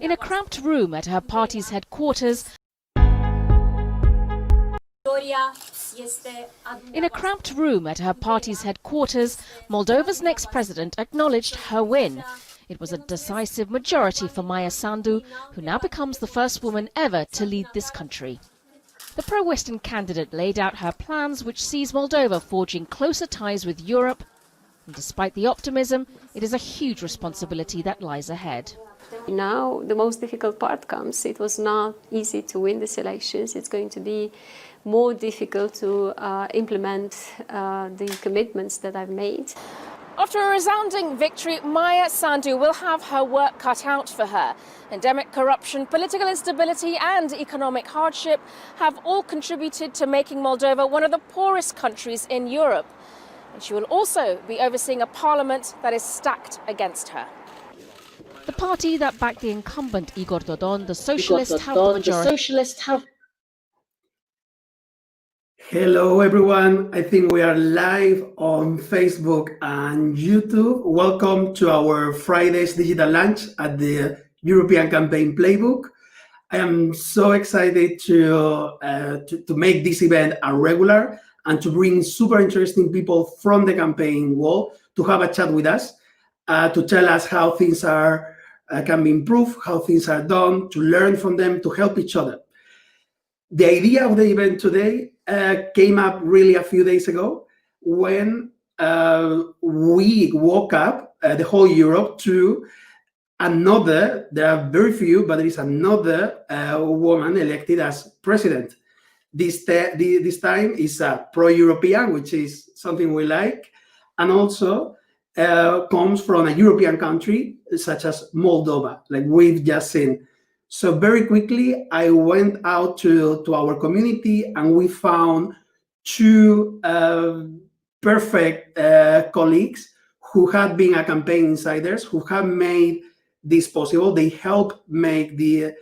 In a cramped room at her party's headquarters, Moldova's next president acknowledged her win. It was a decisive majority for Maia Sandu, who now becomes the first woman ever to lead this country. The pro-Western candidate laid out her plans, which sees Moldova forging closer ties with Europe. And despite the optimism, it is a huge responsibility that lies ahead. Now the most difficult part comes. It was not easy to win these elections. It's going to be more difficult to implement the commitments that I've made. After a resounding victory, Maia Sandu will have her work cut out for her. Endemic corruption, political instability and economic hardship have all contributed to making Moldova one of the poorest countries in Europe. And she will also be overseeing a parliament that is stacked against her. The party that backed the incumbent Igor Dodon, the Socialists, have the majority. Hello everyone, I think we are live on Facebook and YouTube. Welcome to our Friday's digital lunch at the European Campaign Playbook. I am so excited to make this event a regular and to bring super interesting people from the campaign world to have a chat with us, to tell us how things can be improved, how things are done, to learn from them, to help each other. The idea of the event today came up really a few days ago when we woke up, the whole Europe, to another, there are very few, but there is another woman elected as president. This time is pro-European, which is something we like, and also comes from a European country such as Moldova, like we've just seen. So very quickly, I went out to our community and we found two perfect colleagues who had been a campaign insiders, who have made this possible. They helped make the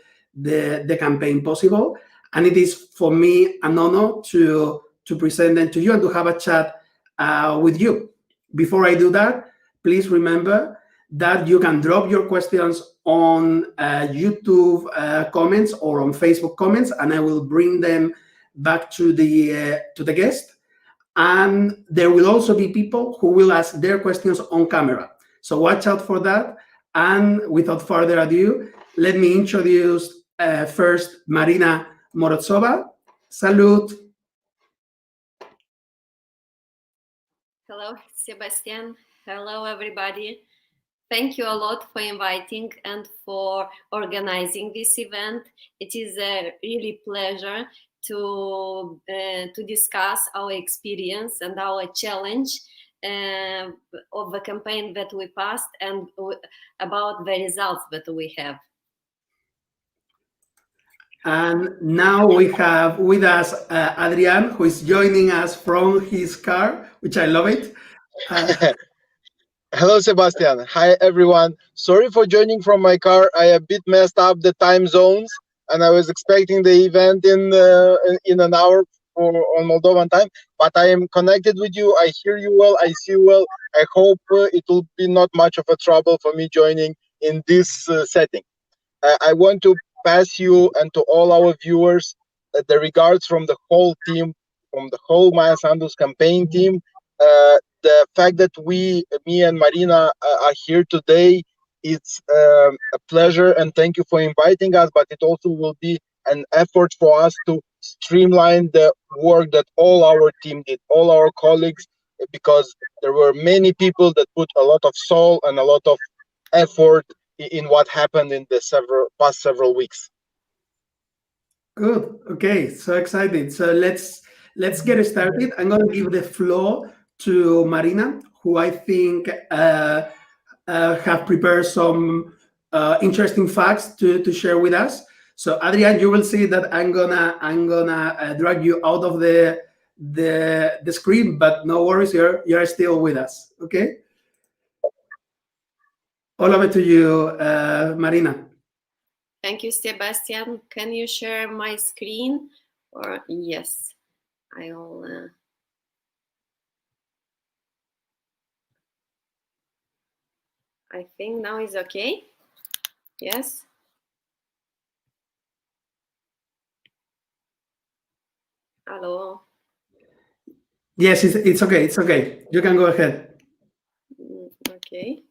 campaign possible. And it is for me an honor to present them to you and to have a chat with you. Before I do that, please remember that you can drop your questions on YouTube comments or on Facebook comments, and I will bring them back to the guest. And there will also be people who will ask their questions on camera. So watch out for that. And without further ado, let me introduce first Marina Morozova. Salute. Hello, Sebastian. Hello, everybody. Thank you a lot for inviting and for organizing this event. It is a really pleasure to discuss our experience and our challenge of the campaign that we passed and about the results that we have. And now we have with us Adrián, who is joining us from his car, which I love it. Hello, Sebastian. Hi, everyone. Sorry for joining from my car. I a bit messed up the time zones, and I was expecting the event in an hour on Moldovan time. But I am connected with you. I hear you well. I see you well. I hope it will be not much of a trouble for me joining in this setting. I want to pass you and to all our viewers the regards from the whole team, from the whole Maia Sandu's campaign team. The fact that me and Marina are here today, it's a pleasure, and thank you for inviting us, but it also will be an effort for us to streamline the work that all our team did, all our colleagues, because there were many people that put a lot of soul and a lot of effort in what happened in the past several weeks. Good. Okay, so excited. So let's get started. I'm going to give the floor to Marina, who I think have prepared some interesting facts to share with us. So Adrián, you will see that I'm gonna drag you out of the screen, but no worries, you're still with us. Okay. All over to you, Marina. Thank you, Sebastian. Can you share my screen? Or yes, I'll. I think now is okay. Yes. Hello. Yes, it's okay. It's okay. You can go ahead. Okay.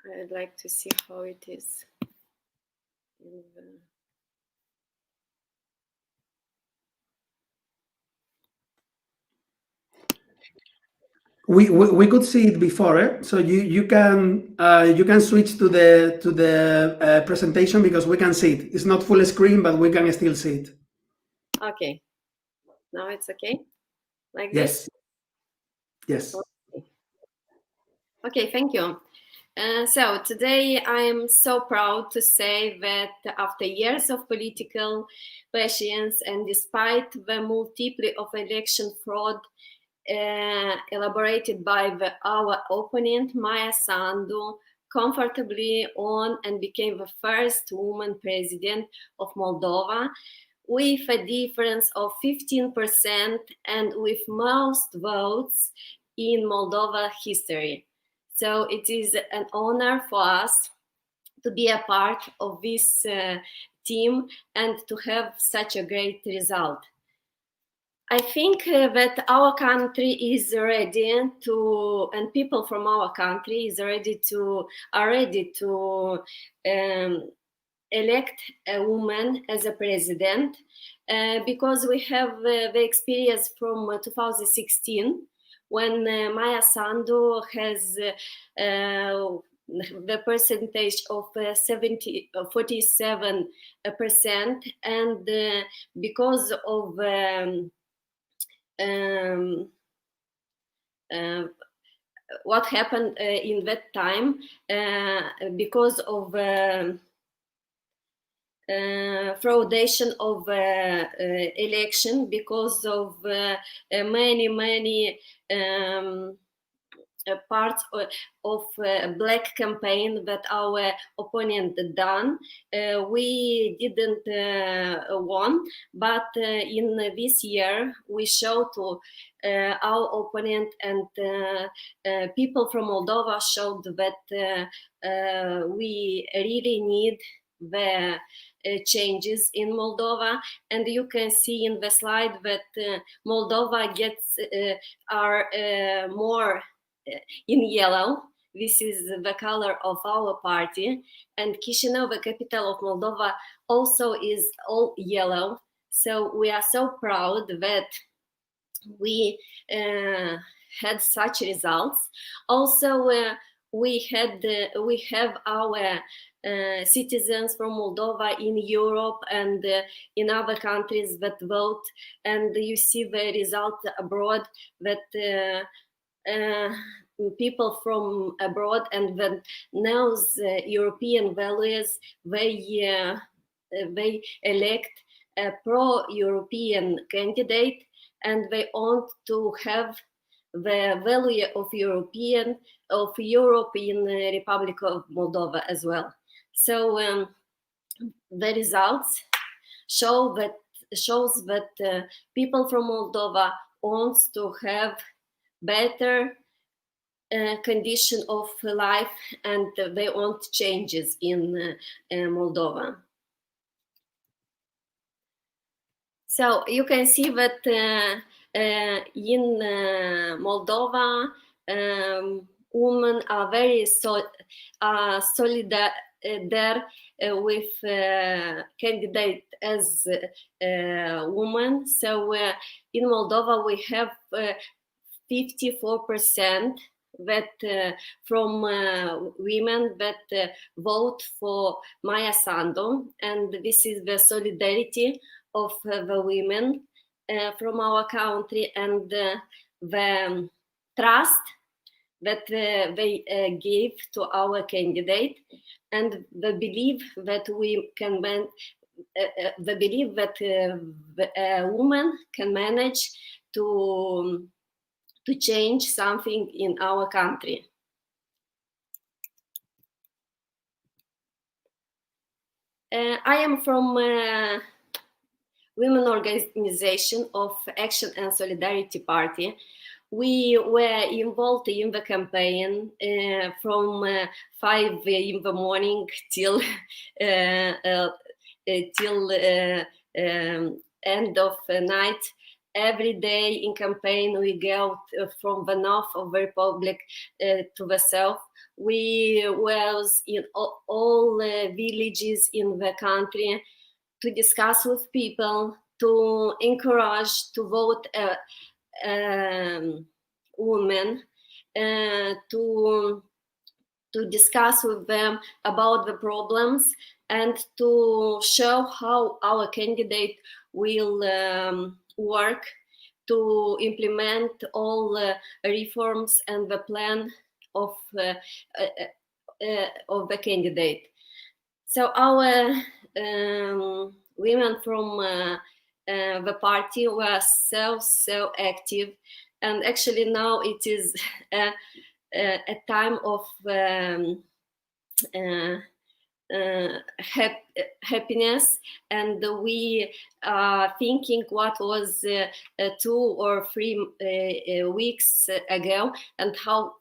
I'd like to see how it is in the... We could see it before, eh? So you can switch to the presentation because we can see it. It's not full screen, but we can still see it. Okay. Now it's okay? Like Yes. this? Yes. Okay, thank you. So today I am so proud to say that after years of political patience and despite the multiply of election fraud elaborated by our opponent Maia Sandu comfortably won and became the first woman president of Moldova with a difference of 15% and with most votes in Moldova history. So it is an honor for us to be a part of this team and to have such a great result. I think that our country is ready to, and people from our country are ready to elect a woman as a president because we have the experience from 2016 when Maia Sandu has the percentage of 47%, and because of what happened in that time, because of fraudation of election, because of many parts of black campaign that our opponent done. We didn't won, but in this year we show to our opponent, and people from Moldova showed that we really need the changes in Moldova, and you can see in the slide that Moldova gets are more in yellow. This is the color of our party, and Chisinau, the capital of Moldova, also is all yellow. So we are so proud that we had such results. Also, we have our citizens from Moldova in Europe and in other countries that vote, and you see the result abroad that people from abroad and that knows European values, they elect a pro-European candidate, and they want to have the value of Europe in Republic of Moldova as well. So the results shows that people from Moldova wants to have better condition of life, and they want changes in Moldova. So you can see that in Moldova, women are very solidar with candidate as women. So in Moldova we have 54% that from women that vote for Maia Sandu, and this is the solidarity of the women from our country, and the trust that they give to our candidate, and the belief that we can the belief that a woman can manage to change something in our country. I am from Women Organization of Action and Solidarity Party. We were involved in the campaign from 5 in the morning till end of the night. Every day in campaign we go from the north of the republic to the south. We was in all villages in the country to discuss with people, to encourage to vote women, to discuss with them about the problems and to show how our candidate will work to implement all reforms and the plan of the candidate. So our women from the party were so active, and actually now it is a time of happiness, and we are thinking what was 2 or 3 weeks ago and how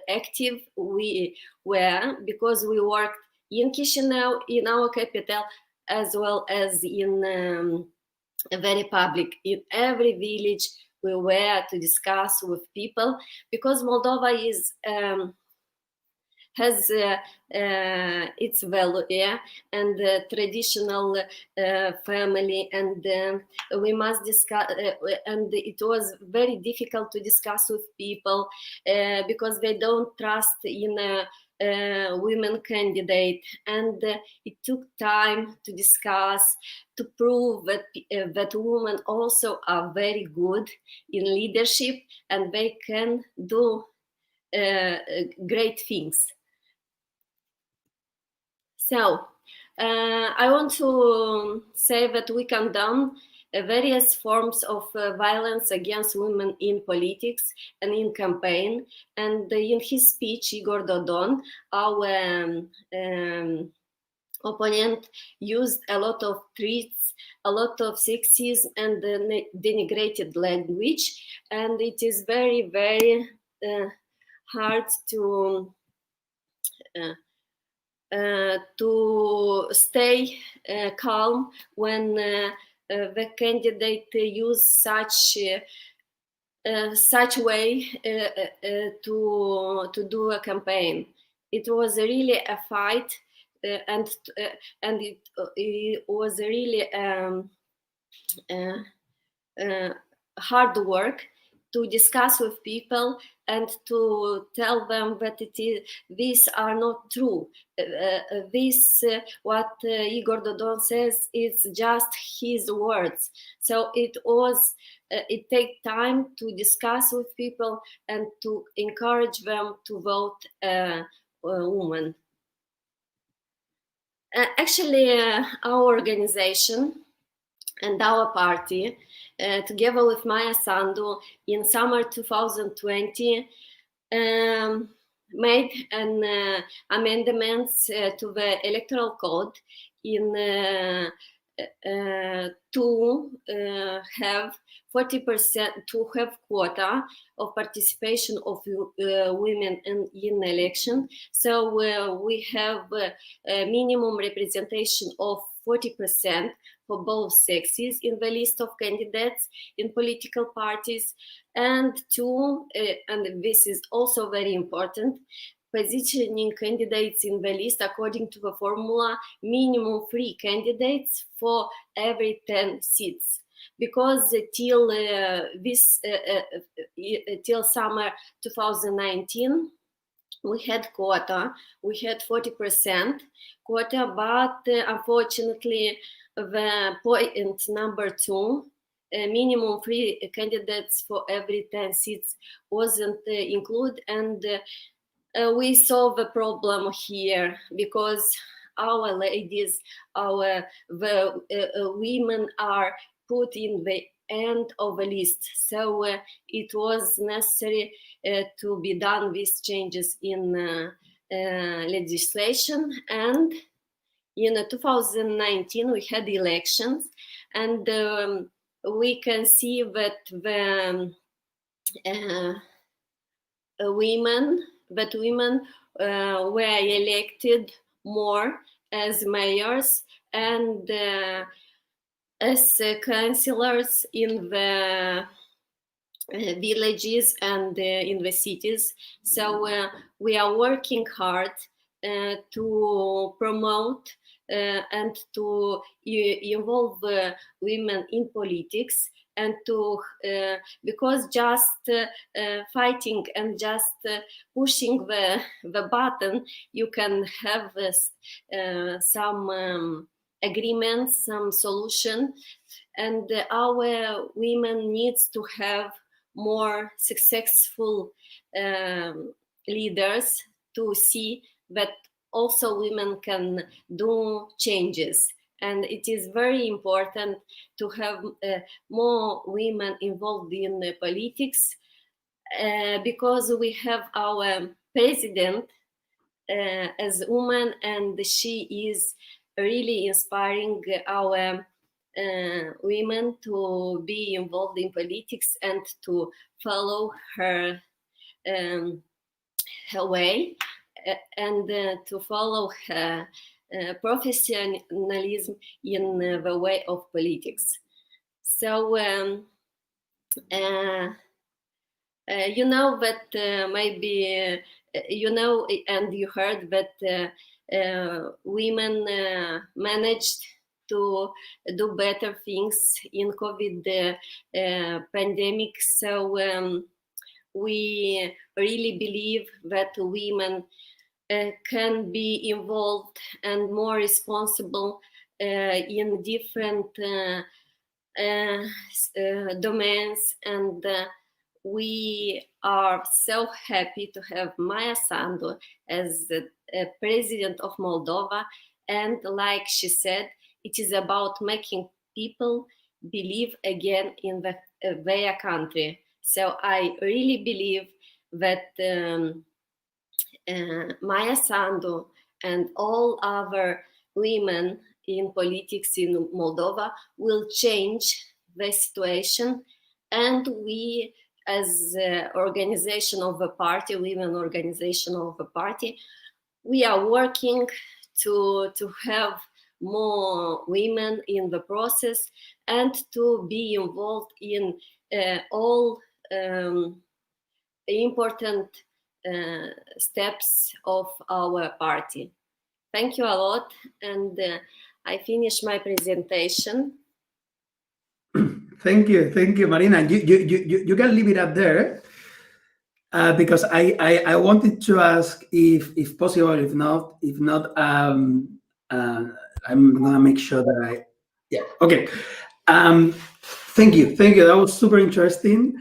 active we were, because we worked in Chisinau, in our capital, as well as in the republic. In every village we were to discuss with people, because Moldova is has its value, yeah, and traditional family, and we must discuss, and it was very difficult to discuss with people because they don't trust in a women candidate, and it took time to discuss, to prove that that women also are very good in leadership and they can do great things. So I want to say that we condemn various forms of violence against women in politics and in campaign. And in his speech, Igor Dodon, our opponent, used a lot of threats, a lot of sexism and denigrated language. And it is very, very hard to stay calm when the candidate use such way to do a campaign. It was really a fight, and it was really hard work to discuss with people and to tell them that these are not true. What Igor Dodon says is just his words. So it takes time to discuss with people and to encourage them to vote a woman. Actually, our organization and our party, together with Maia Sandu, in summer 2020, made an amendments to the electoral code to have 40%, to have quota of participation of women in election. So we have a minimum representation of 40% for both sexes in the list of candidates in political parties, and and this is also very important, positioning candidates in the list according to the formula minimum 3 candidates for every 10 seats. Because till till summer 2019, we had quota, we had 40% quota, but unfortunately the point number 2, minimum 3 candidates for every 10 seats, wasn't included, and we solved the problem here, because our ladies, the women are put in the end of the list. So it was necessary to be done these changes in legislation, and in 2019 we had elections, and we can see that the women were elected more as mayors and as councillors in the villages and in the cities. So we are working hard to promote and to involve women in politics, and to because just fighting and just pushing the button, you can have some agreements, some solution, and our women needs to have more successful leaders to see that also women can do changes. And it is very important to have more women involved in politics, because we have our president as woman, and she is really inspiring our women to be involved in politics and to follow her way, and to follow her professionalism in the way of politics. So you know that maybe you know and you heard that women managed to do better things in COVID pandemic. So we really believe that women can be involved and more responsible in different domains, and we are so happy to have Maia Sandu as the president of Moldova. And like she said, it is about making people believe again in their country. So I really believe that Maia Sandu and all other women in politics in Moldova will change the situation, and we, as organization of the party, women organization of the party, we are working to have more women in the process and to be involved in all important steps of our party. Thank you a lot, and I finish my presentation. Thank you, Marina. You can leave it up there, because I wanted to ask if possible. If not, I'm gonna make sure that okay. Thank you. That was super interesting.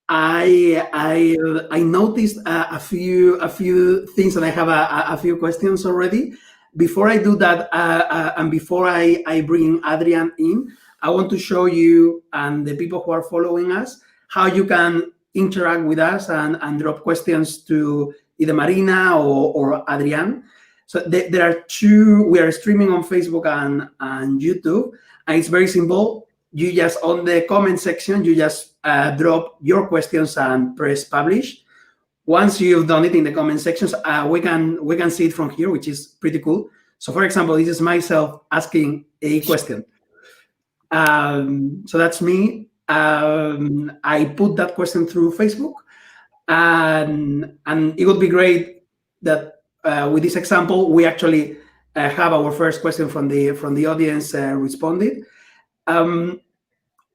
I noticed a few things, and I have a few questions already. Before I do that, and before I bring Adrián in, I want to show you and the people who are following us how you can interact with us and drop questions to either Marina or Adrián. So there are two. We are streaming on Facebook and YouTube, and it's very simple. You just, on the comment section, you just drop your questions and press publish. Once you've done it in the comment sections, we can see it from here, which is pretty cool. So, for example, this is myself asking a question. So that's me. I put that question through Facebook, and it would be great that with this example, we actually have our first question from the audience responded.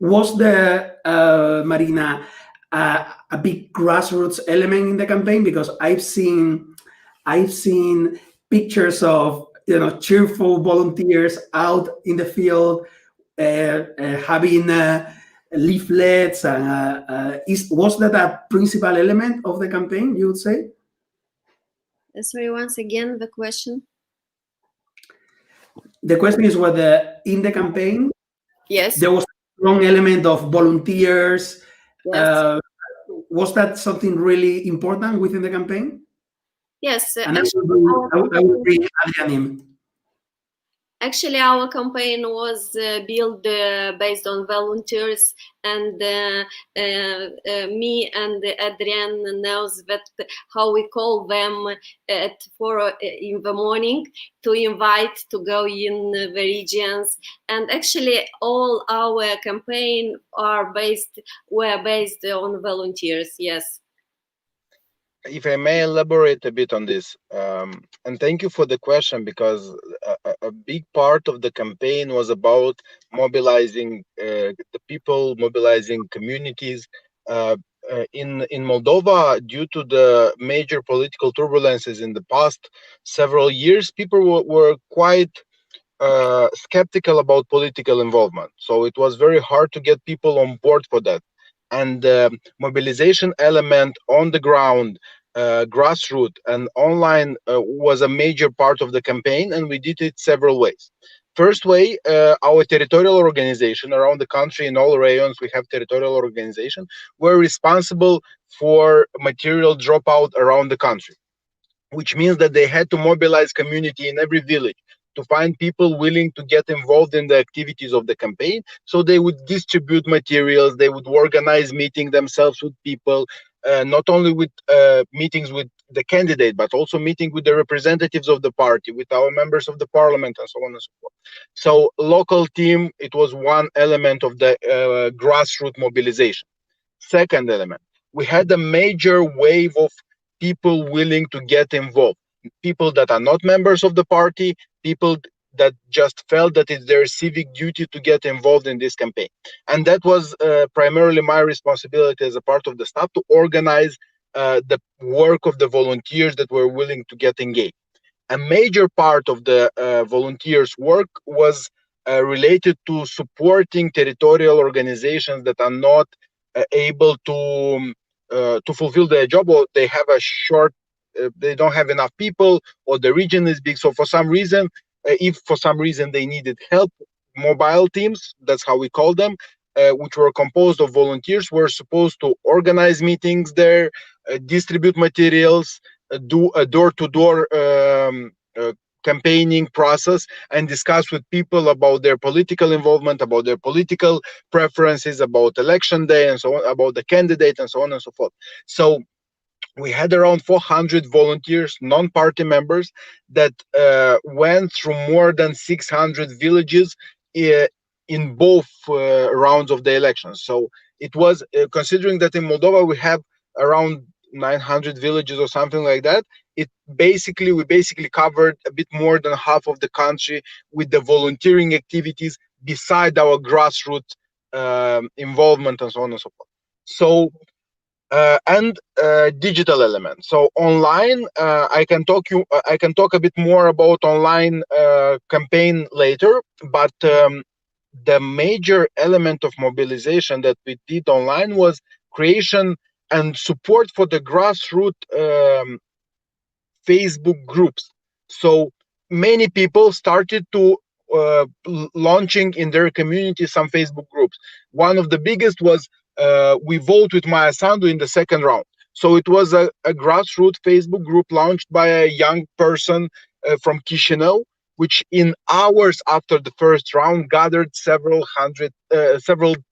Was there, Marina, a big grassroots element in the campaign? Because I've seen pictures of cheerful volunteers out in the field, having leaflets, and was that a principal element of the campaign, you would say? Sorry, once again, the question. The question is whether in the campaign, yes, there was a strong element of volunteers. Yes. Was that something really important within the campaign? Yes, And actually, I will bring Adrián in. Actually, our campaign was built based on volunteers, and me and Adrián knows that how we call them at 4 in the morning to invite to go in the regions. And actually, all our campaign were based on volunteers. Yes. If I may elaborate a bit on this, and thank you for the question, because a big part of the campaign was about mobilizing the people, mobilizing communities. In Moldova, due to the major political turbulences in the past several years, people were quite skeptical about political involvement. So it was very hard to get people on board for that. And mobilization element on the ground, grassroots and online was a major part of the campaign, and we did it several ways. First way, our territorial organization around the country in all rayons, we have territorial organization, were responsible for material dropout around the country, which means that they had to mobilize community in every village to find people willing to get involved in the activities of the campaign. So they would distribute materials, they would organize meetings themselves with people, not only with meetings with the candidate, but also meeting with the representatives of the party, with our members of the parliament, and so on and so forth. So local team, it was one element of the grassroots mobilization. Second element, we had a major wave of people willing to get involved. People that are not members of the party, people that just felt that it's their civic duty to get involved in this campaign. And that was primarily my responsibility as a part of the staff to organize the work of the volunteers that were willing to get engaged. A major part of the volunteers' work was related to supporting territorial organizations that are not able to fulfill their job, or they have a short, they don't have enough people, or the region is big. So for some reason, if for some reason they needed help, mobile teams, that's how we call them, which were composed of volunteers, were supposed to organize meetings there, distribute materials, do a door-to-door campaigning process, and discuss with people about their political involvement, about their political preferences, about election day, and so on, about the candidate, and so on and so forth. So we had around 400 volunteers, non-party members, that went through more than 600 villages in both rounds of the elections. So it was, considering that in Moldova we have around 900 villages or something like that, we basically covered a bit more than half of the country with the volunteering activities beside our grassroots involvement, and so on and so forth. So and digital element. So online, I can talk a bit more about online campaign later, but the major element of mobilization that we did online was creation and support for the grassroots Facebook groups. So many people started to launching in their community some Facebook groups. One of the biggest was We Vote with Maia Sandu in the second round. So it was a grassroots Facebook group launched by a young person from Chisinau, which in hours after the first round gathered several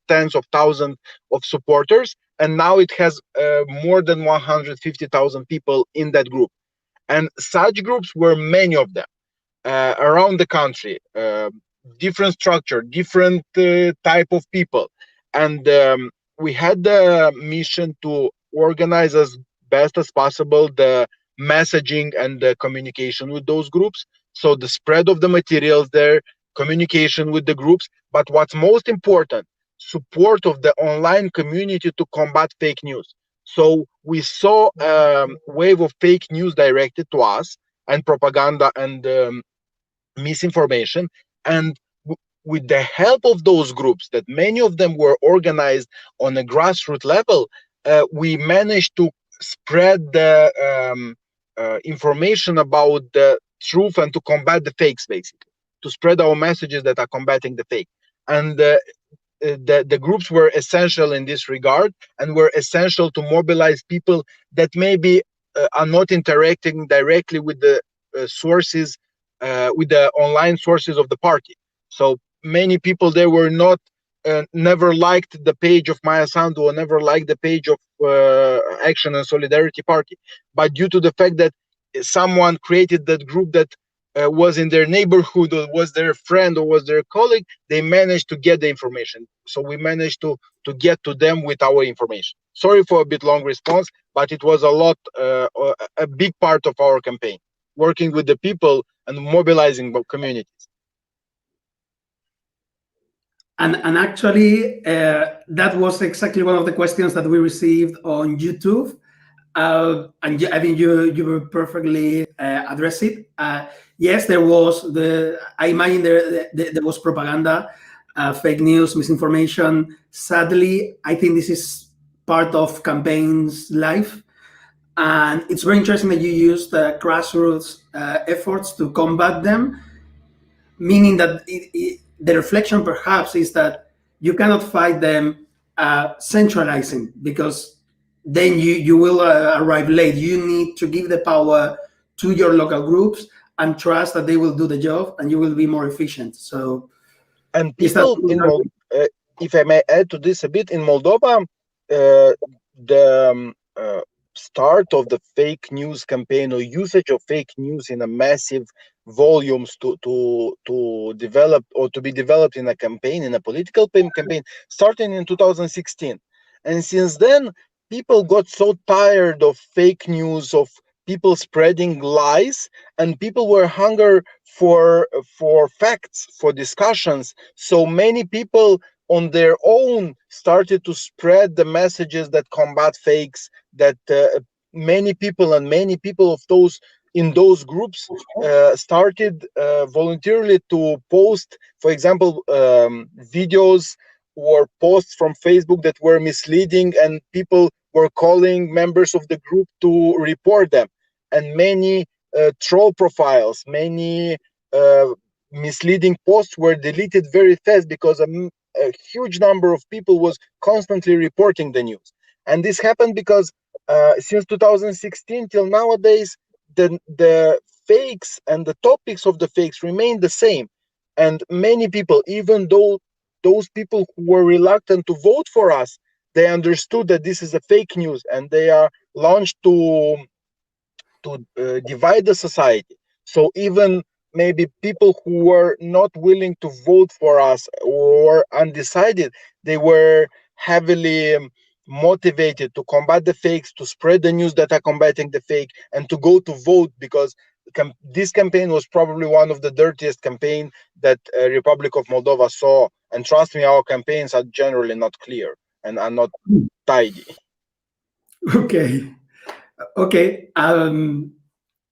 tens of thousands of supporters, and now it has more than 150,000 people in that group. And such groups were many of them around the country, different structure, different type of people. And we had the mission to organize as best as possible the messaging and the communication with those groups. So the spread of the materials there, communication with the groups, but what's most important, support of the online community to combat fake news. So we saw a wave of fake news directed to us, and propaganda and misinformation. And with the help of those groups, that many of them were organized on a grassroots level, we managed to spread the information about the truth and to combat the fakes, basically, to spread our messages that are combating the fake. And the groups were essential in this regard, and were essential to mobilize people that maybe are not interacting directly with the sources with the online sources of the party. So many people there were not never liked the page of Maia Sandu or never liked the page of Action and Solidarity Party, but due to the fact that someone created that group that was in their neighborhood or was their friend or was their colleague, they managed to get the information. So we managed to get to them with our information. Sorry for a bit long response, but it was a big part of our campaign, working with the people and mobilizing communities. And actually, that was exactly one of the questions that we received on YouTube. And I think you were perfectly addressed it. Yes, there was I imagine there was propaganda, fake news, misinformation. Sadly, I think this is part of campaigns' life. And it's very interesting that you used grassroots efforts to combat them, meaning that the reflection perhaps is that you cannot fight them centralizing, because then you will arrive late. You need to give the power to your local groups and trust that they will do the job and you will be more efficient. So, and people if I may add to this a bit, in Moldova, the start of the fake news campaign or usage of fake news in a massive volumes to develop or to be developed in a campaign, in a political campaign, starting in 2016. And since then, people got so tired of fake news, of people spreading lies, and people were hungry for facts, for discussions. So many people on their own started to spread the messages that combat fakes, that many people of those in those groups started voluntarily to post, for example, videos or posts from Facebook that were misleading, and people were calling members of the group to report them. And many troll profiles, many misleading posts were deleted very fast because a huge number of people was constantly reporting the news. And this happened because since 2016 till nowadays, the fakes and the topics of the fakes remain the same. And many people, even though those people who were reluctant to vote for us, they understood that this is a fake news, and they are launched to divide the society. So even maybe people who were not willing to vote for us or undecided, they were heavily motivated to combat the fakes, to spread the news that are combating the fake, and to go to vote, because this campaign was probably one of the dirtiest campaigns that Republic of Moldova saw. And trust me, our campaigns are generally not clear and are not tidy. Okay.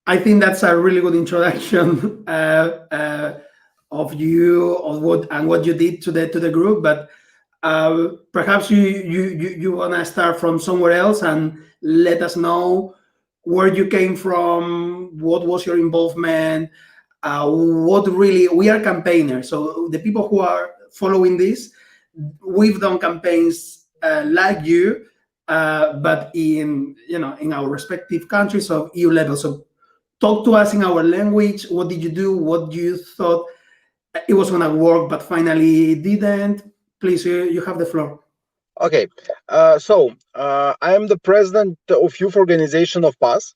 I think that's a really good introduction of you, of what you did to the group. But perhaps you want to start from somewhere else and let us know where you came from, what was your involvement, what really, we are campaigners. So the people who are following this, we've done campaigns like you, but in our respective countries of EU level. So talk to us in our language. What did you do? What you thought it was going to work, but finally it didn't? Please, you have the floor. Okay, so I am the president of youth organization of PAS.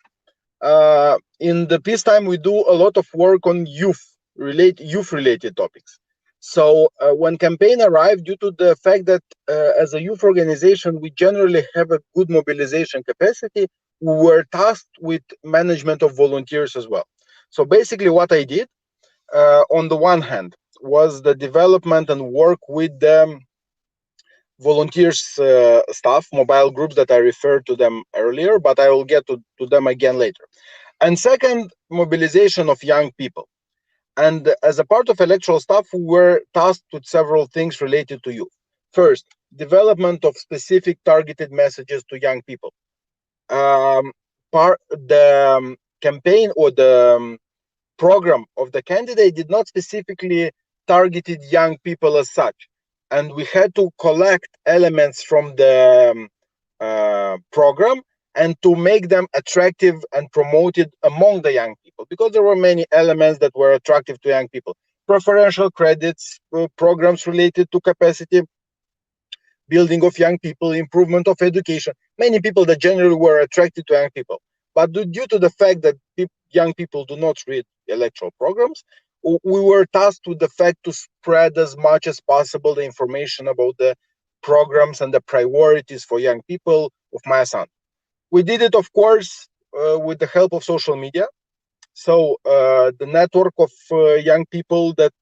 In the peacetime, we do a lot of work on youth-related topics. So when campaign arrived, due to the fact that as a youth organization, we generally have a good mobilization capacity, we were tasked with management of volunteers as well. So basically what I did, on the one hand, was the development and work with the volunteers staff, mobile groups that I referred to them earlier, but I will get to them again later. And second, mobilization of young people. And as a part of electoral staff, we were tasked with several things related to youth. First, development of specific targeted messages to young people. The campaign or the program of the candidate did not specifically targeted young people as such. And we had to collect elements from the program and to make them attractive and promoted among the young people, because there were many elements that were attractive to young people. Preferential credits, programs related to capacity building of young people, improvement of education, many people that generally were attracted to young people. But due to the fact that young people do not read electoral programs, we were tasked with the fact to spread as much as possible the information about the programs and the priorities for young people of Maia Sandu. We did it, of course, with the help of social media. So the network of young people that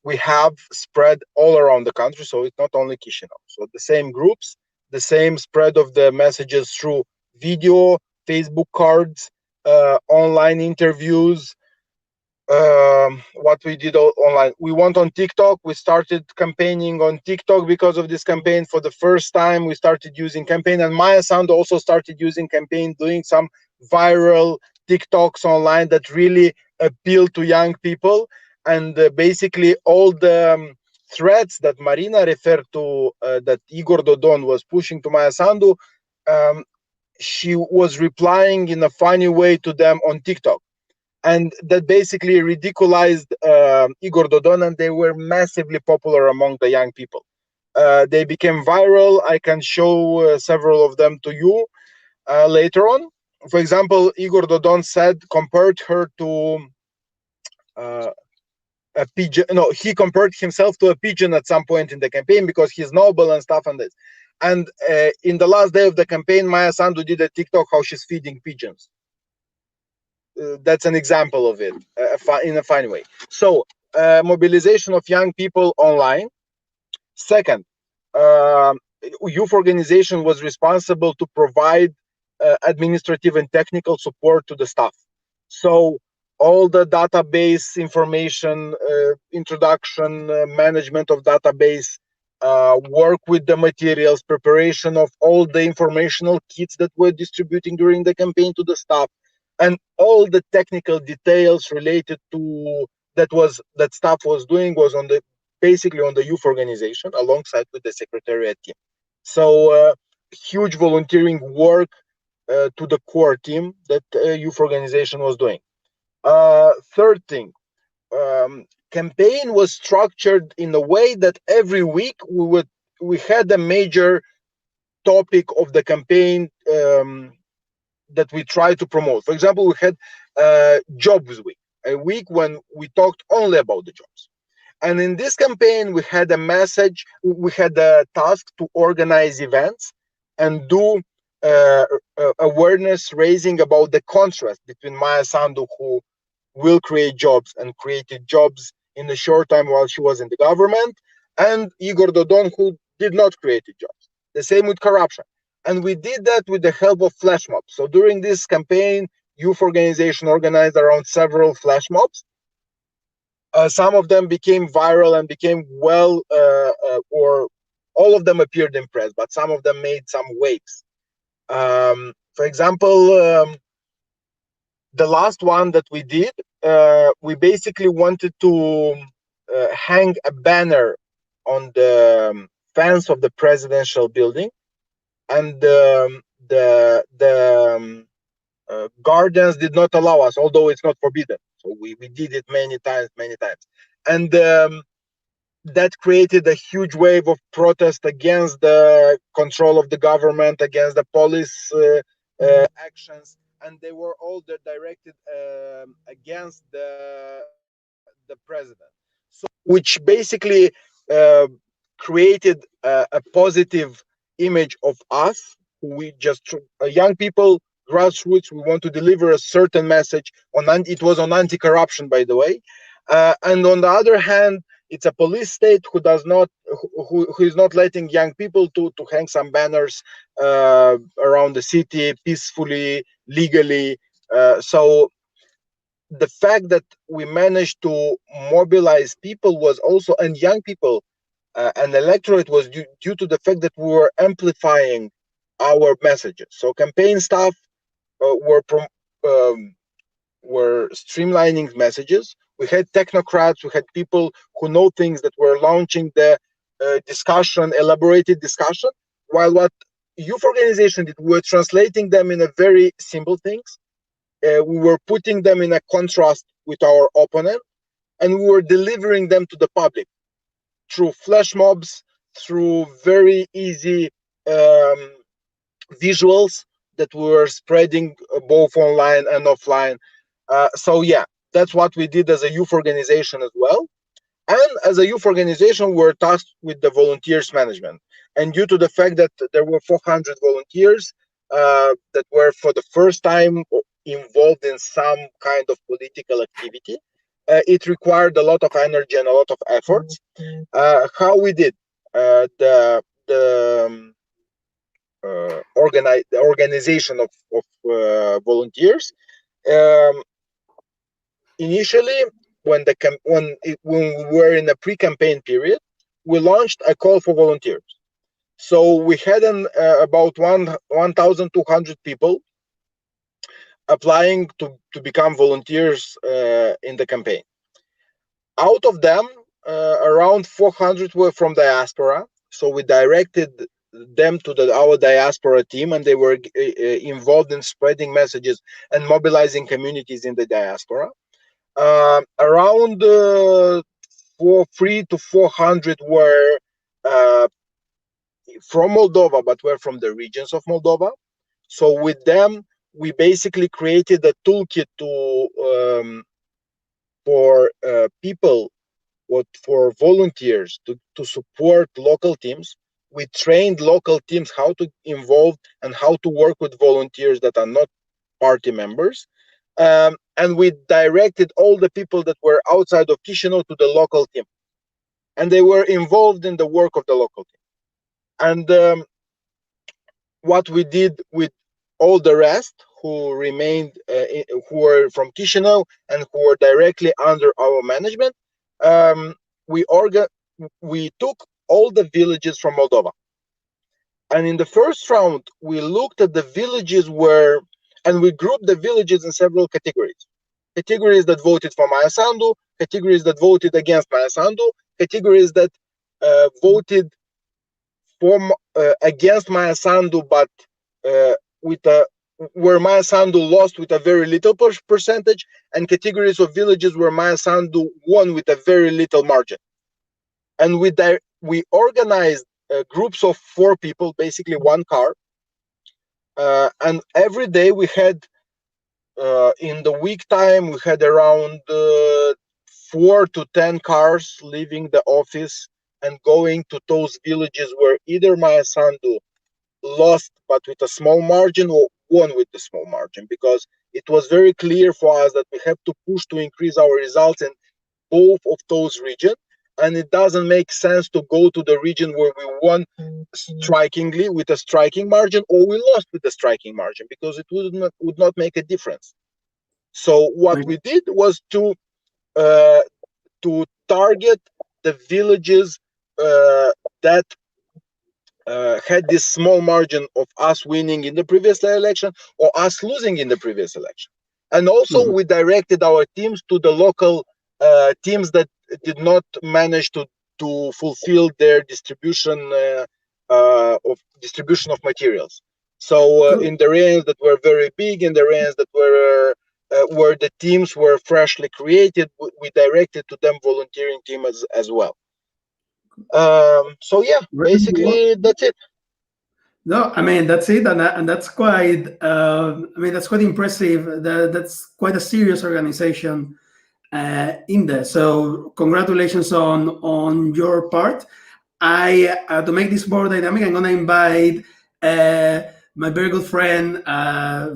we have spread all around the country. So it's not only Chisinau. So the same groups, the same spread of the messages through video, Facebook cards, online interviews. What we did online, we went on TikTok. We started campaigning on TikTok because of this campaign. For the first time, we started using campaign, and Maia Sandu also started using campaign, doing some viral TikToks online that really appeal to young people. And basically all the threats that Marina referred to, that Igor Dodon was pushing to Maia Sandu, she was replying in a funny way to them on TikTok. And that basically ridiculized Igor Dodon, and they were massively popular among the young people. They became viral. I can show several of them to you later on. For example, Igor Dodon compared her to a pigeon. No, he compared himself to a pigeon at some point in the campaign because he's noble and stuff and this. And in the last day of the campaign, Maia Sandu did a TikTok how she's feeding pigeons. That's an example of it in a fine way. So mobilization of young people online. Second, youth organization was responsible to provide administrative and technical support to the staff. So all the database information, introduction, management of database, work with the materials, preparation of all the informational kits that we're distributing during the campaign to the staff, and all the technical details related to that staff was doing was basically on the youth organization alongside with the secretariat team. So huge volunteering work to the core team that youth organization was doing. Third thing, campaign was structured in a way that every week we had a major topic of the campaign that we try to promote. For example, we had Jobs Week, a week when we talked only about the jobs. And in this campaign, we had a task to organize events and do awareness raising about the contrast between Maia Sandu, who will create jobs and created jobs in a short time while she was in the government, and Igor Dodon, who did not create jobs. The same with corruption. And we did that with the help of flash mobs. So during this campaign, youth organization organized around several flash mobs. Some of them became viral and became or all of them appeared in press, but some of them made some waves. For example, the last one that we did, we basically wanted to hang a banner on the fence of the presidential building, and the guardians did not allow us, although it's not forbidden. So we did it many times, and that created a huge wave of protest against the control of the government, against the police actions, and they were all directed against the president. So, which basically created a positive image of us. We just young people, grassroots. We want to deliver a certain message it was on anti-corruption, by the way, and on the other hand, it's a police state who is not letting young people to hang some banners around the city peacefully, legally. So the fact that we managed to mobilize people was also, and young people, and electorate was due to the fact that we were amplifying our messages. So campaign staff were streamlining messages. We had technocrats, we had people who know things that were launching the elaborated discussion, while what youth organization that we're translating them in a very simple things. We were putting them in a contrast with our opponent, and we were delivering them to the public through flash mobs, through very easy visuals that we were spreading both online and offline. So yeah, that's what we did as a youth organization as well. And as a youth organization, we're tasked with the volunteers management. And due to the fact that there were 400 volunteers that were for the first time involved in some kind of political activity, it required a lot of energy and a lot of efforts. How we did the organization of volunteers. Initially, when we were in a pre-campaign period, we launched a call for volunteers. So we had about 1,200 people applying to become volunteers in the campaign. Out of them, around 400 were from diaspora. So we directed them to our diaspora team, and they were involved in spreading messages and mobilizing communities in the diaspora. Around 300 to 400 were from Moldova, but were from the regions of Moldova. So with them, we basically created a toolkit for people, for volunteers to support local teams. We trained local teams how to involve and how to work with volunteers that are not party members. And we directed all the people that were outside of Chisinau to the local team. And they were involved in the work of the local team. And what we did with all the rest who remained, who were from Chisinau and who were directly under our management, we took all the villages from Moldova. And in the first round, we looked at the villages and we grouped the villages in several categories. Categories that voted for Maia Sandu, categories that voted against Maia Sandu, categories that voted against Maia Sandu, but where Maia Sandu lost with a very little percentage, and categories of villages where Maia Sandu won with a very little margin. And we organized groups of 4 people, basically one car, and every day we had, in the week time, we had around 4 to 10 cars leaving the office and going to those villages where either Maia Sandu lost but with a small margin or won with a small margin, because it was very clear for us that we have to push to increase our results in both of those regions. And it doesn't make sense to go to the region where we won strikingly with a striking margin, or we lost with a striking margin, because it would not make a difference. So what we did was to target the villages that had this small margin of us winning in the previous election or us losing in the previous election. And also we directed our teams to the local teams that did not manage to fulfill their distribution of materials. So in the areas that were very big, in the areas that were where the teams were freshly created, we directed to them volunteering team as well. So yeah, basically that's it. No, I mean that's it, and that's quite. That's quite impressive. That's quite a serious organization in there. So congratulations on your part. To make this more dynamic, I'm gonna invite my very good friend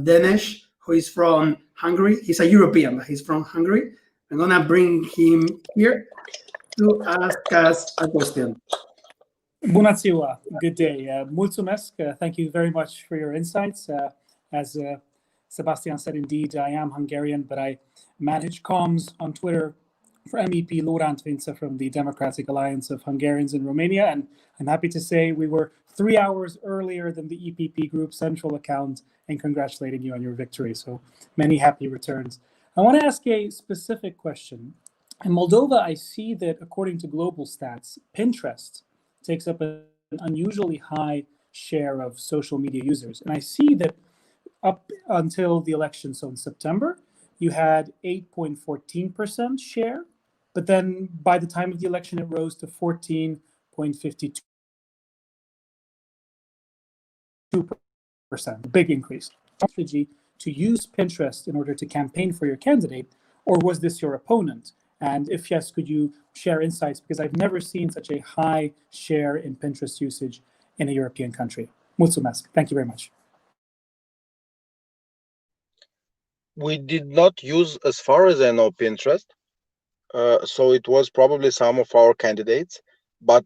Denis, who is from Hungary. He's a European, but he's from Hungary. I'm gonna bring him here to ask us a question. Bună ziua, good day. Mulțumesc. Thank you very much for your insights. As Sebastian said, indeed, I am Hungarian, but I manage comms on Twitter for MEP Laurent Vince from the Democratic Alliance of Hungarians in Romania. And I'm happy to say we were 3 hours earlier than the EPP Group Central account in congratulating you on your victory. So many happy returns. I want to ask a specific question. In Moldova, I see that according to global stats, Pinterest takes up an unusually high share of social media users. And I see that up until the election, so in September, you had 8.14% share, but then by the time of the election, it rose to 14.52%, a big increase. Strategy to use Pinterest in order to campaign for your candidate, or was this your opponent? And if yes, could you share insights? Because I've never seen such a high share in Pinterest usage in a European country. Mulțumesc. Thank you very much. We did not use, as far as I know, Pinterest. So it was probably some of our candidates. But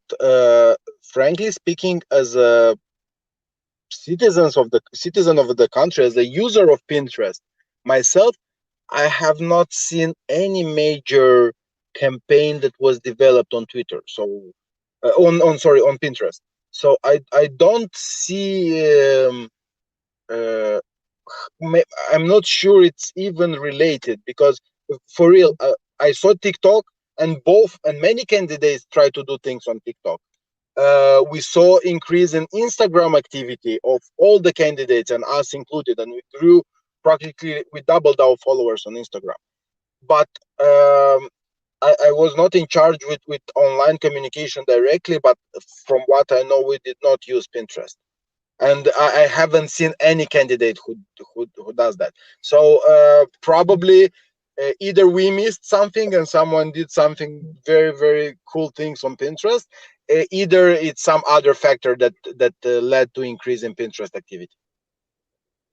frankly speaking, as a citizen of the country, as a user of Pinterest, myself, I have not seen any major campaign that was developed on Twitter. So on Pinterest. So I don't see. I'm not sure it's even related, because for real, I saw TikTok, and many candidates try to do things on TikTok. We saw increase in Instagram activity of all the candidates, and us included, and we doubled our followers on Instagram. But I was not in charge with online communication directly, but from what I know, we did not use Pinterest. And I haven't seen any candidate who does that. So probably either we missed something and someone did something very, very cool things on Pinterest. Either it's some other factor that led to increase in Pinterest activity.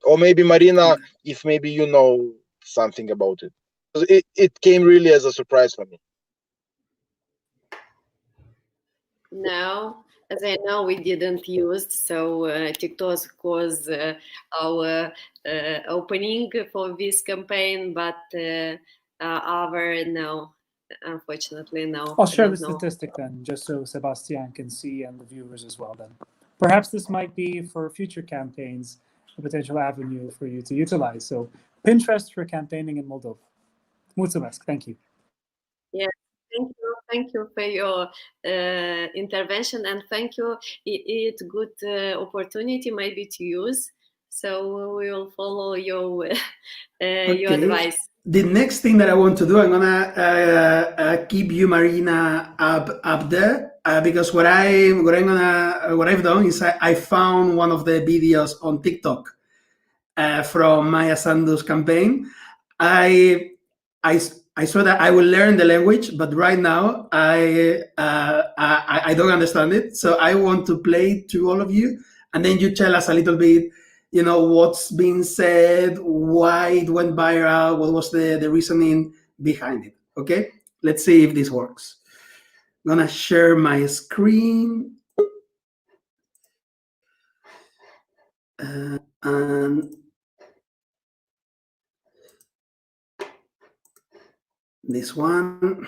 Or maybe Marina, if maybe you know something about it. It came really as a surprise for me. No, as I know, we didn't use, so TikTok was our opening for this campaign, but no, unfortunately, no. I'll share the statistic then, just so Sebastian can see and the viewers as well then. Perhaps this might be for future campaigns a potential avenue for you to utilize. So Pinterest for campaigning in Moldova. Mulțumesc. Thank you. Yeah. Thank you for your intervention, and thank you. It's good opportunity maybe to use. So we will follow your advice. The next thing that I want to do, I'm gonna keep you, Marina, up there because what I've done is I found one of the videos on TikTok from Maia Sandu's campaign. I saw that I will learn the language, but right now I don't understand it. So I want to play it to all of you, and then you tell us a little bit, what's been said, why it went viral, what was the reasoning behind it. Okay, let's see if this works. I'm gonna share my screen. And this one.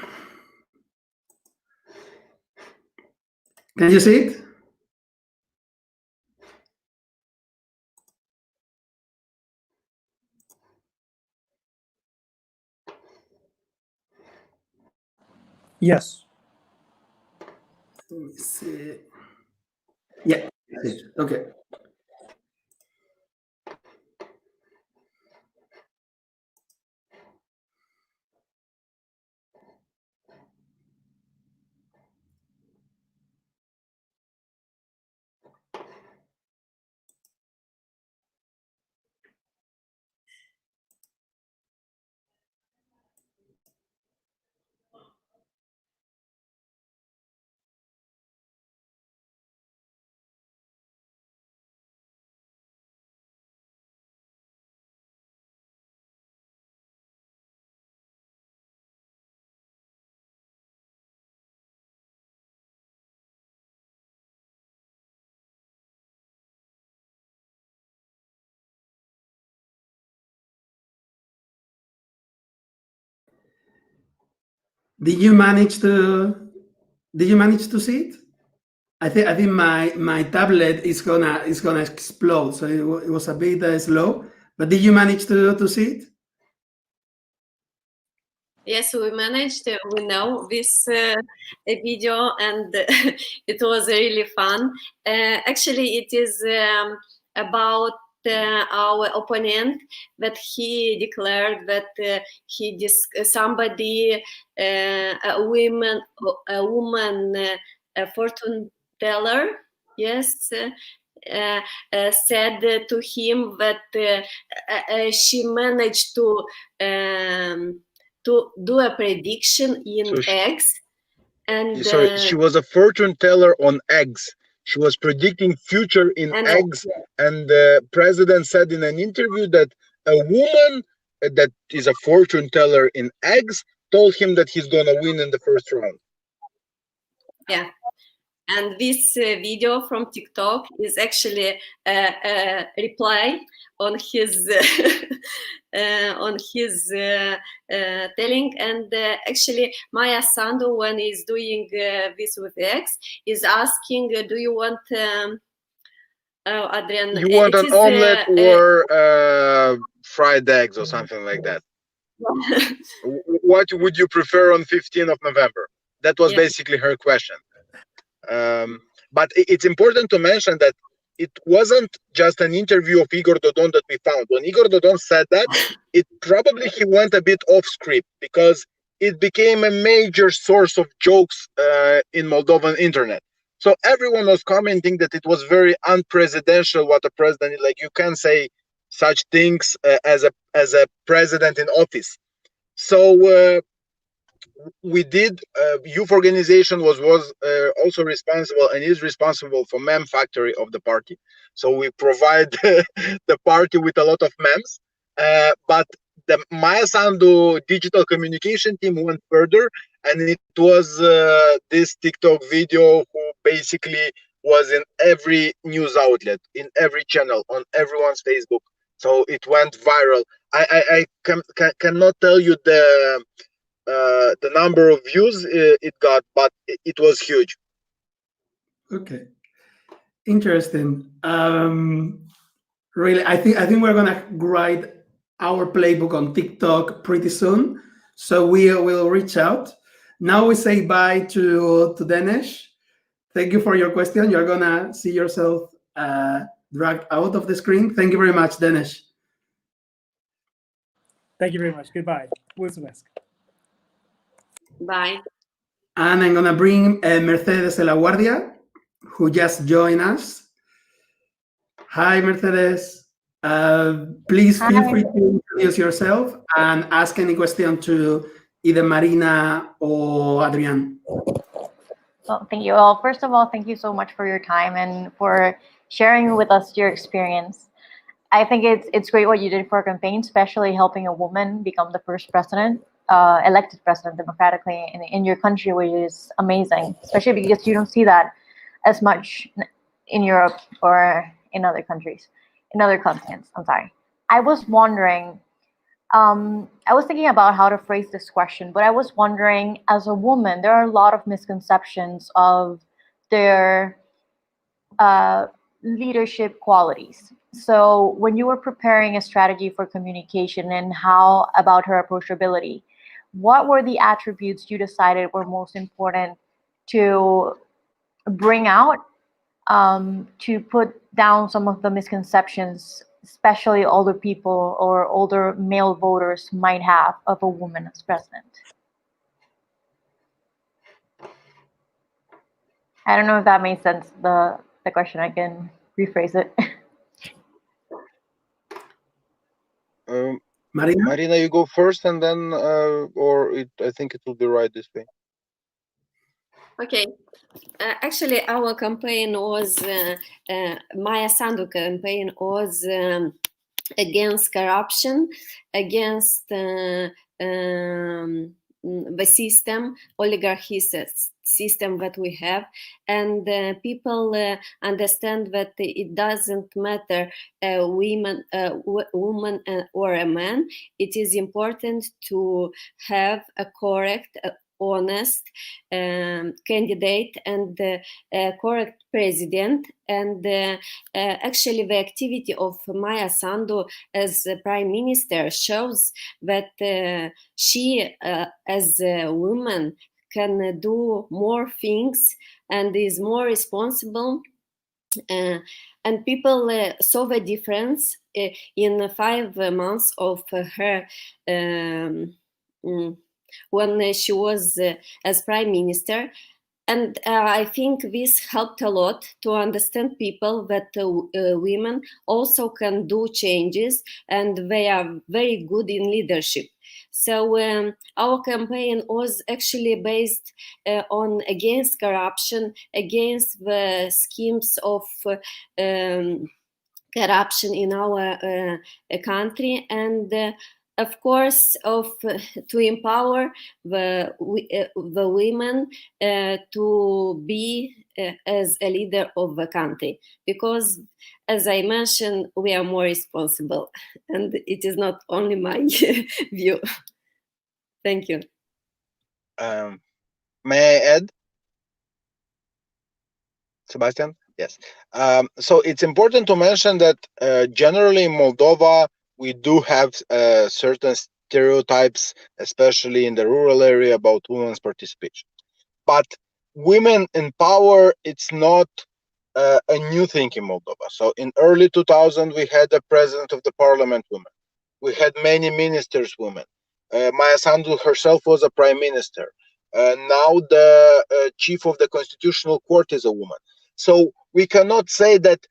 Can you see it? Yes. Let me see. Yeah. Okay. Did you manage to see it? I think my tablet is gonna explode, so it was a bit slow. But did you manage to see it? Yes, we managed. We know this video, and it was really fun. Actually, it is about our opponent that he declared that somebody, a woman, a fortune teller, yes. Said to him that she managed to do a prediction in So eggs, and sorry, she was a fortune teller on eggs. She was predicting future in and eggs, and the president said in an interview that a woman that is a fortune teller in eggs told him that he's gonna win in the first round. yeah. And this video from TikTok is actually a reply on his telling. And actually, Maia Sandu, when he's doing this with X, is asking, "Do you want?" Adrián, You want an omelet or fried eggs or something like that? What would you prefer on 15th of November? That was basically her question. But it's important to mention that it wasn't just an interview of Igor Dodon that we found. When Igor Dodon said that, it probably he went a bit off script because it became a major source of jokes in Moldovan internet. So everyone was commenting that it was very unpresidential what a president, like you can't say such things as a president in office. So we did youth organization was also responsible and is responsible for meme factory of the party, so we provide the party with a lot of memes, but the Maia Sandu digital communication team went further, and it was this TikTok video who basically was in every news outlet, in every channel, on everyone's Facebook, so it went viral. I cannot tell you the number of views it got, but it was huge. Okay, interesting. Really, I think we're gonna write our playbook on TikTok pretty soon, so we will reach out. Now we say bye to Denesh. Thank you for your question. You're gonna see yourself dragged out of the screen. Thank you very much, Denesh. Thank you very much. Goodbye. Mulțumesc. Bye. And I'm gonna bring Mercedes de la Guardia, who just joined us. Hi, Mercedes. Please feel free to introduce yourself and ask any question to either Marina or Adrián. Well, thank you. Well, first of all, thank you so much for your time and for sharing with us your experience. I think it's great what you did for our campaign, especially helping a woman become the first president, elected president democratically in your country, which is amazing, especially because you don't see that as much in Europe or in other countries, in other continents. I'm sorry. I was wondering, I was thinking about how to phrase this question, but I was wondering, as a woman, there are a lot of misconceptions of their leadership qualities. So when you were preparing a strategy for communication and how about her approachability, what were the attributes you decided were most important to bring out, to put down some of the misconceptions, especially older people or older male voters might have of a woman as president? I don't know if that made sense, the question. I can rephrase it. Marina, you go first, and then I think it will be right this way. Okay. Actually, our campaign was Maia Sandu campaign was against corruption, against the system, oligarchy system that we have, and people understand that it doesn't matter woman or a man. It is important to have a correct honest candidate and correct president. And actually, the activity of Maia Sandu as prime minister shows that she, as a woman, can do more things and is more responsible. And people saw the difference in 5 months of her when she was as prime minister. And I think this helped a lot to understand people that women also can do changes and they are very good in leadership. So our campaign was actually based on against corruption, against the schemes of corruption in our country, and of course to empower the women to be as a leader of the country, because as I mentioned, we are more responsible, and it is not only my view. Thank you. May I add, Sebastian? Yes. So it's important to mention that generally in Moldova, we do have certain stereotypes, especially in the rural area, about women's participation. But women in power, it's not a new thing in Moldova. So in early 2000, we had a president of the parliament woman. We had many ministers women. Maia Sandu herself was a prime minister. Now the chief of the constitutional court is a woman. So we cannot say that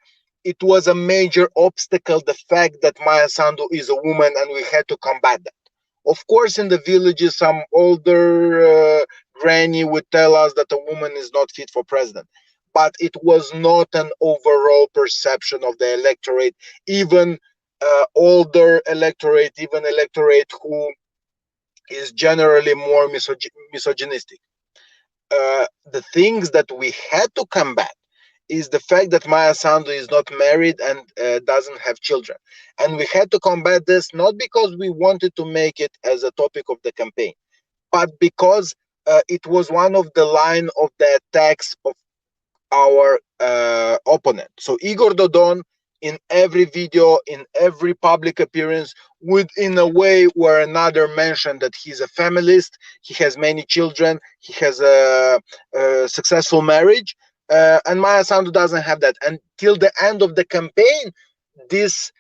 it was a major obstacle, the fact that Maia Sandu is a woman, and we had to combat that. Of course, in the villages, some older granny would tell us that a woman is not fit for president. But it was not an overall perception of the electorate, even older electorate, even electorate who is generally more misogynistic. The things that we had to combat is the fact that Maia Sandu is not married and doesn't have children. And we had to combat this not because we wanted to make it as a topic of the campaign, but because it was one of the line of the attacks of our opponent. So Igor Dodon, in every video, in every public appearance, would in a way or another mention that he's a feminist, he has many children, he has a successful marriage, and Maia Sandu doesn't have that. Until the end of the campaign, this,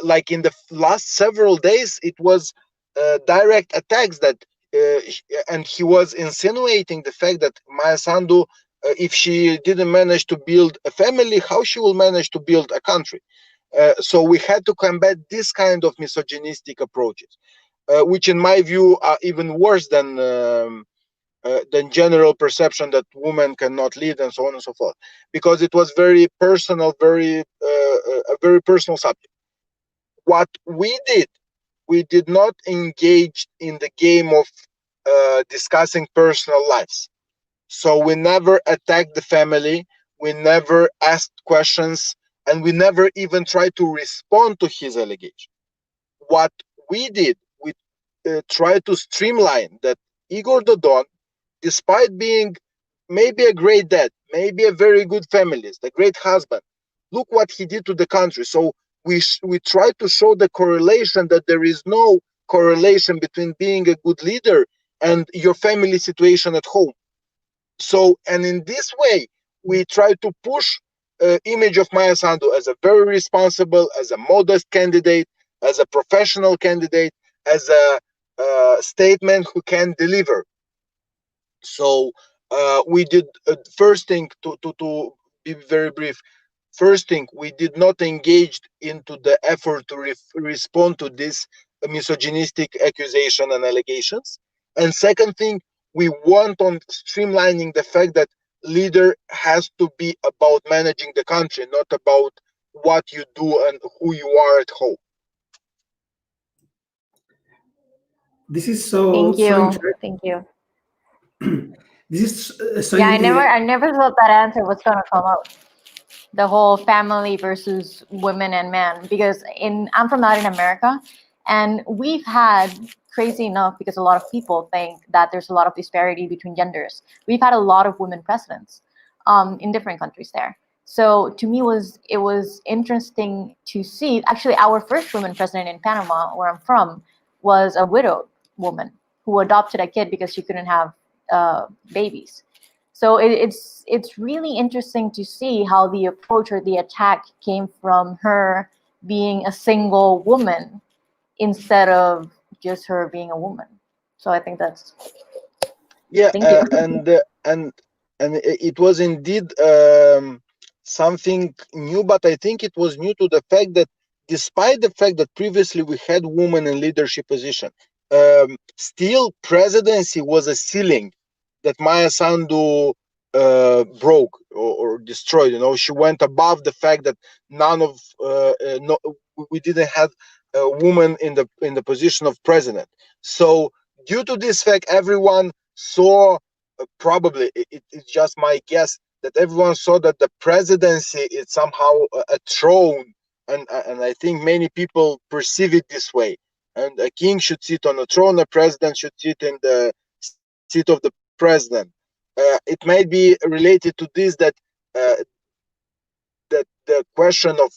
like in the last several days, it was direct attacks that, and he was insinuating the fact that Maia Sandu, if she didn't manage to build a family, how she will manage to build a country? So we had to combat this kind of misogynistic approaches, which in my view are even worse than general perception that women cannot lead and so on and so forth, because it was very personal, a very personal subject. What we did not engage in the game of discussing personal lives. So we never attacked the family, we never asked questions, and we never even tried to respond to his allegation. What we did, we tried to streamline that Igor Dodon, despite being maybe a great dad, maybe a very good feminist, a great husband, look what he did to the country. So we tried to show the correlation, that there is no correlation between being a good leader and your family situation at home. So, and in this way, we try to push image of Maia Sandu as a very responsible, as a modest candidate, as a professional candidate, as a statement who can deliver. So we did first thing, to be very brief. First thing, we did not engage into the effort to respond to this misogynistic accusation and allegations. And second thing, we want on streamlining the fact that leader has to be about managing the country, not about what you do and who you are at home. This is so Thank you. so interesting. Thank you. This is so Yeah, I never thought that answer was gonna come out. The whole family versus women and men, because I'm from Latin America, And we've had, crazy enough, because a lot of people think that there's a lot of disparity between genders, we've had a lot of women presidents in different countries there. So to me, it was interesting to see. Actually, our first woman president in Panama, where I'm from, was a widowed woman who adopted a kid because she couldn't have babies. So it's really interesting to see how the approach or the attack came from her being a single woman instead of just her being a woman. So I think that's Yeah, thank you. and it was indeed something new, but I think it was new to the fact that despite the fact that previously we had women in leadership position, still presidency was a ceiling that Maia Sandu broke or destroyed. You know, she went above the fact that none of no, we didn't have a woman in the position of president. So due to this fact, everyone saw, probably it's just my guess, that everyone saw that the presidency is somehow a throne, and I think many people perceive it this way. And a king should sit on a throne, a president should sit in the seat of the president. It might be related to this, that that the question of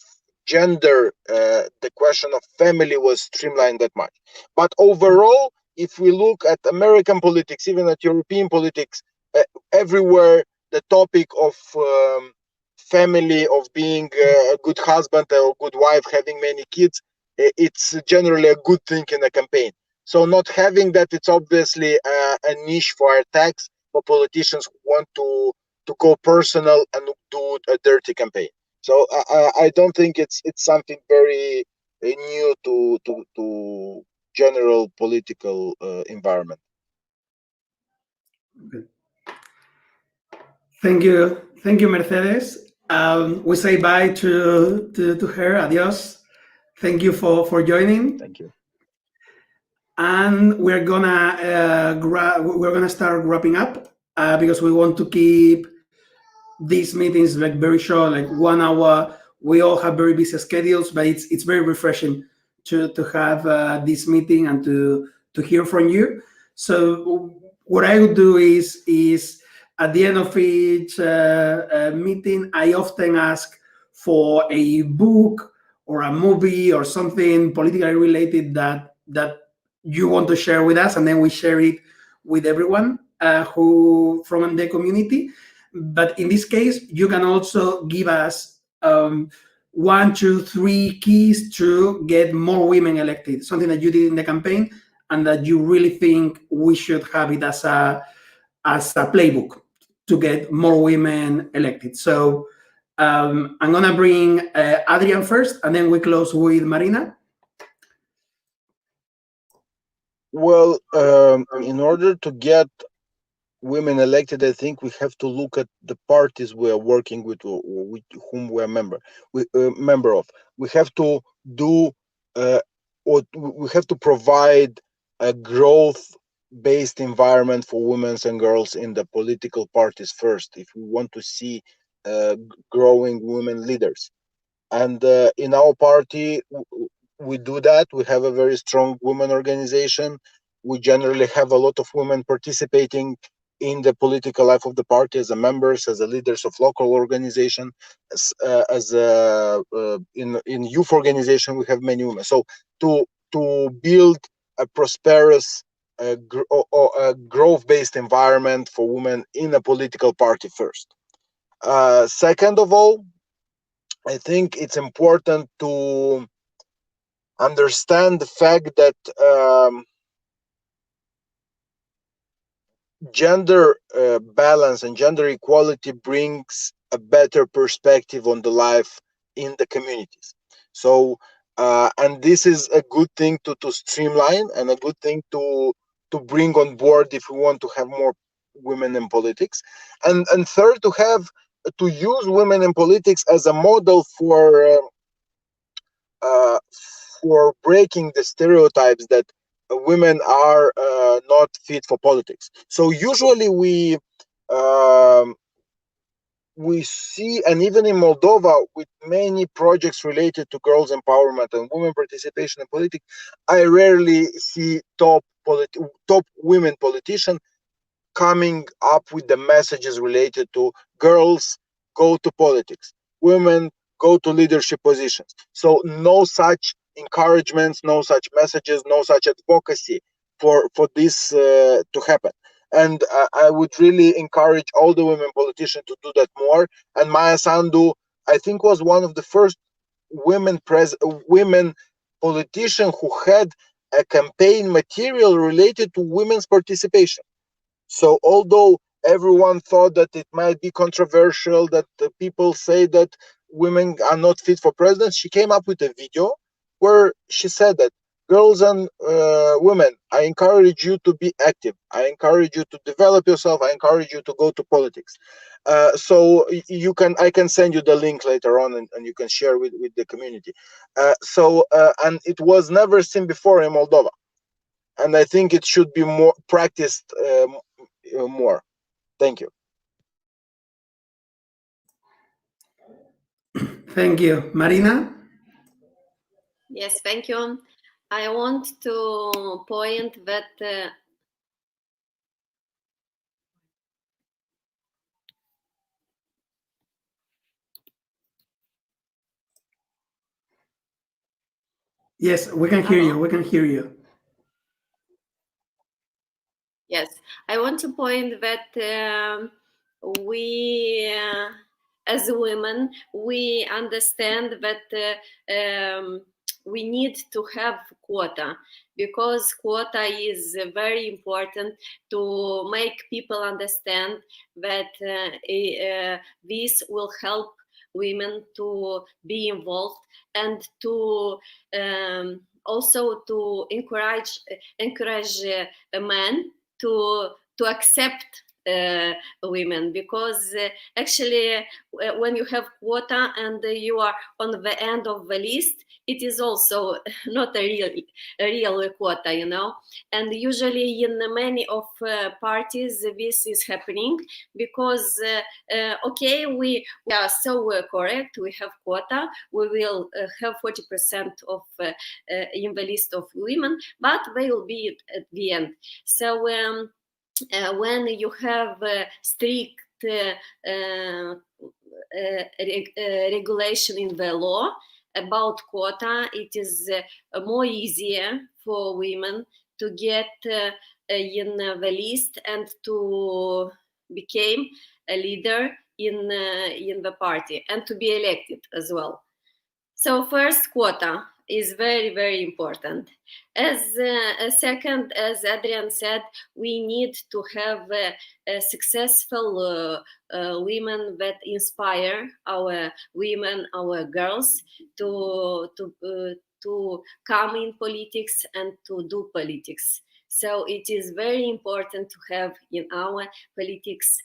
gender, the question of family was streamlined that much. But overall, if we look at American politics, even at European politics, everywhere the topic of family, of being a good husband or a good wife, having many kids, it's generally a good thing in a campaign. So not having that, it's obviously a niche for attacks for politicians who want to go personal and do a dirty campaign. So I don't think it's something very new to general political environment. Okay. Thank you, Mercedes. We say bye to her. Adios. Thank you for joining. Thank you. And we're gonna start wrapping up because we want to keep these meetings like very short, like 1 hour. We all have very busy schedules, but it's very refreshing to have this meeting and to hear from you. So what I would do is at the end of each meeting, I often ask for a book or a movie or something politically related that you want to share with us, and then we share it with everyone who from the community. But in this case, you can also give us 1, 2, 3 keys to get more women elected, something that you did in the campaign and that you really think we should have it as a playbook to get more women elected. So I'm going to bring Adrián first, and then we close with Marina. Well, in order to get women elected, I think we have to look at the parties we are working with whom we are member of. We have to do or we have to provide a growth-based environment for women and girls in the political parties first, if we want to see growing women leaders. And in our party, we do that. We have a very strong women organization. We generally have a lot of women participating in the political life of the party as a members, as a leaders of local organization, in youth organization we have many women. So to build a prosperous, growth-based environment for women in a political party first. Second of all, I think it's important to understand the fact that gender balance and gender equality brings a better perspective on the life in the communities. So and this is a good thing to streamline, and a good thing to bring on board if we want to have more women in politics. And third, to use women in politics as a model for breaking the stereotypes that women are not fit for politics. So usually we we see, and even in Moldova, with many projects related to girls' empowerment and women participation in politics, I rarely see top women politicians coming up with the messages related to girls go to politics, women go to leadership positions. So no such encouragements, no such messages, no such advocacy for this to happen. And I would really encourage all the women politicians to do that more. And Maia Sandu, I think, was one of the first women politician who had a campaign material related to women's participation. So although everyone thought that it might be controversial, that the people say that women are not fit for president, she came up with a video where she said that girls and women, I encourage you to be active. I encourage you to develop yourself. I encourage you to go to politics. So I can send you the link later on, and you can share with the community. And it was never seen before in Moldova. And I think it should be more practiced more. Thank you. Thank you. Marina? Yes, thank you. I want to point that Yes, we can hear you. We can hear you. yes, I want to point that we, as women, we understand that we need to have quota, because quota is very important to make people understand that this will help women to be involved, and to also to encourage a man to accept women, because actually when you have quota and you are on the end of the list, it is also not a real quota, you know. And usually in many of parties this is happening, because okay, we are so correct, we have quota, we will have 40% of in the list of women, but they will be at the end. So when you have strict regulation in the law about quota, it is more easier for women to get in the list and to become a leader in the party and to be elected as well. So first, quota is very, very important. As a second, as Adrián said, we need to have successful women that inspire our women, our girls to come in politics and to do politics. So it is very important to have in our politics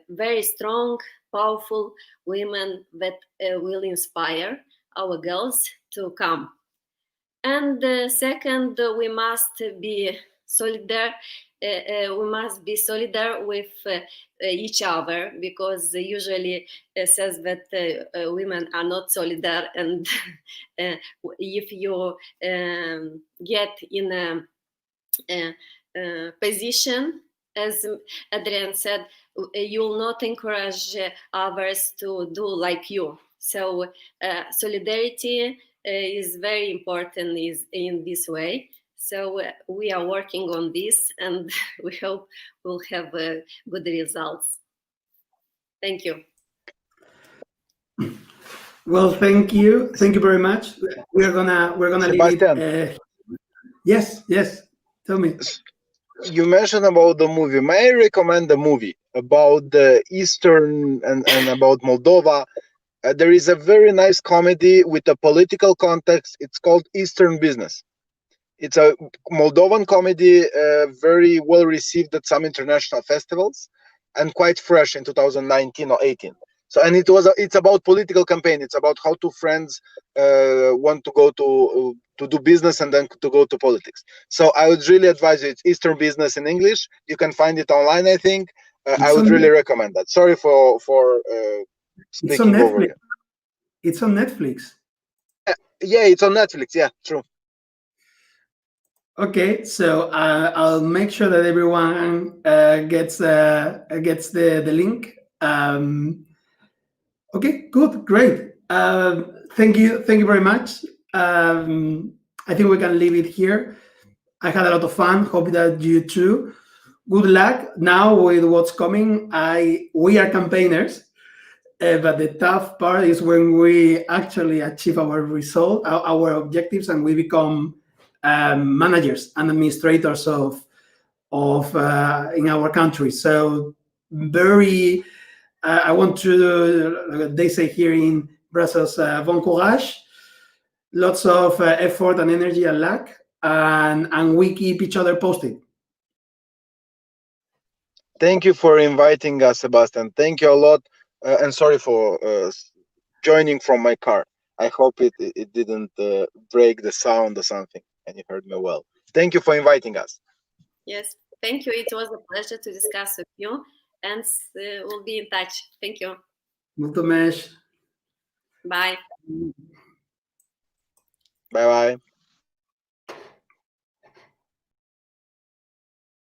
very strong, powerful women that will inspire our girls to come. And second, we must be solidar. We must be solidar with each other, because usually it says that women are not solidar, and if you get in a position, as Adrián said, you will not encourage others to do like you. So solidarity is very important in this way. So we are working on this, and we hope we'll have good results. Thank you. Well, thank you very much. We're gonna leave it. Yes. Tell me. You mentioned about the movie. May I recommend the movie about the Eastern and about Moldova? There is a very nice comedy with a political context. It's called Eastern Business. It's a Moldovan comedy, very well received at some international festivals, and quite fresh in 2019 or 18. So, and it's about political campaign. It's about how two friends want to go to do business and then to go to politics. So I would really advise you. It's Eastern Business in English. You can find it online, I think. I would really recommend that. Sorry for speaking over you. It's on Netflix. Yeah, it's on Netflix. Yeah, true. Okay, so I'll make sure that everyone gets the link. Okay, good, great. Thank you very much. I think we can leave it here. I had a lot of fun. Hope that you too. Good luck now with what's coming. We are campaigners, but the tough part is when we actually achieve our result, our objectives, and we become managers and administrators of in our country. So very. I want to. They say here in Brussels, bon courage. Lots of effort and energy and luck, and we keep each other posted. Thank you for inviting us, Sebastian. Thank you a lot, and sorry for joining from my car. I hope it didn't break the sound or something, and you heard me well. Thank you for inviting us. Yes, thank you. It was a pleasure to discuss with you, and we'll be in touch. Thank you. Mulțumesc. Bye. Bye bye.